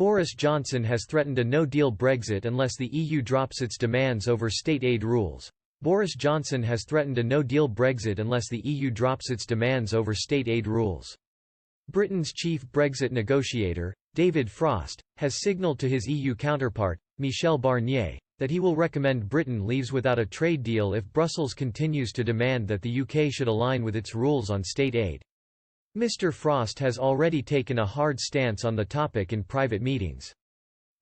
Boris Johnson has threatened a no-deal Brexit unless the EU drops its demands over state aid rules. Boris Johnson has threatened a no-deal Brexit unless the EU drops its demands over state aid rules. Britain's chief Brexit negotiator, David Frost, has signalled to his EU counterpart, Michel Barnier, that he will recommend Britain leaves without a trade deal if Brussels continues to demand that the UK should align with its rules on state aid. Mr. Frost has already taken a hard stance on the topic in private meetings.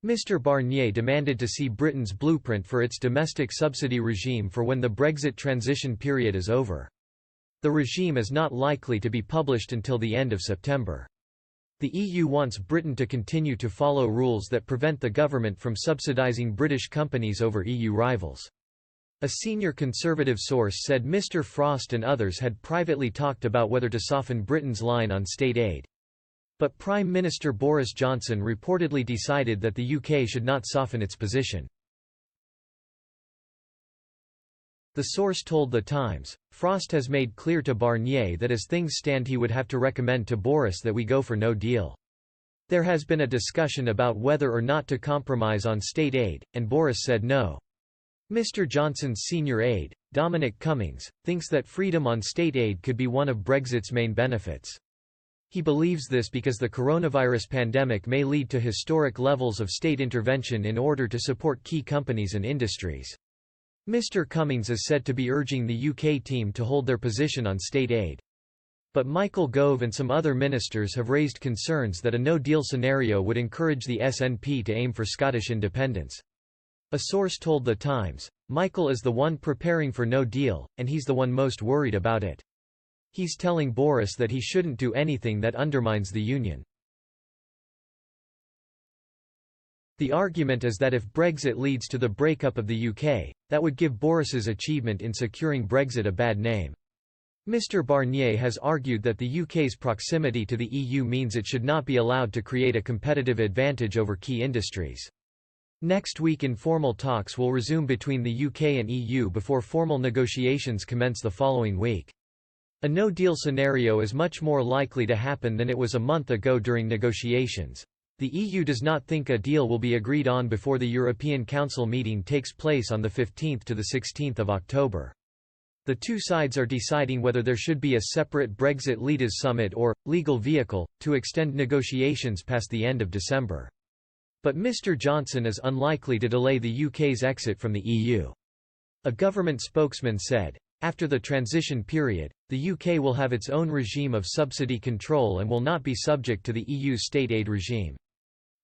Mr. Barnier demanded to see Britain's blueprint for its domestic subsidy regime for when the Brexit transition period is over. The regime is not likely to be published until the end of September. The EU wants Britain to continue to follow rules that prevent the government from subsidising British companies over EU rivals. A senior Conservative source said Mr. Frost and others had privately talked about whether to soften Britain's line on state aid. But Prime Minister Boris Johnson reportedly decided that the UK should not soften its position. The source told The Times, Frost has made clear to Barnier that as things stand he would have to recommend to Boris that we go for no deal. There has been a discussion about whether or not to compromise on state aid, and Boris said no. Mr. Johnson's senior aide, Dominic Cummings, thinks that freedom on state aid could be one of Brexit's main benefits. He believes this because the coronavirus pandemic may lead to historic levels of state intervention in order to support key companies and industries. Mr. Cummings is said to be urging the UK team to hold their position on state aid. But Michael Gove and some other ministers have raised concerns that a no-deal scenario would encourage the SNP to aim for Scottish independence. A source told The Times, Michael is the one preparing for no deal, and he's the one most worried about it. He's telling Boris that he shouldn't do anything that undermines the union. The argument is that if Brexit leads to the breakup of the UK, that would give Boris's achievement in securing Brexit a bad name. Mr. Barnier has argued that the UK's proximity to the EU means it should not be allowed to create a competitive advantage over key industries. Next week informal talks will resume between the UK and EU before formal negotiations commence the following week. A no-deal scenario is much more likely to happen than it was a month ago during negotiations. The EU does not think a deal will be agreed on before the European Council meeting takes place on the 15th to the 16th of October. The two sides are deciding whether there should be a separate Brexit Leaders Summit or legal vehicle to extend negotiations past the end of December. But Mr. Johnson is unlikely to delay the UK's exit from the EU. A government spokesman said, after the transition period, the UK will have its own regime of subsidy control and will not be subject to the EU's state aid regime.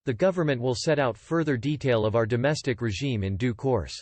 The government will set out further detail of our domestic regime in due course.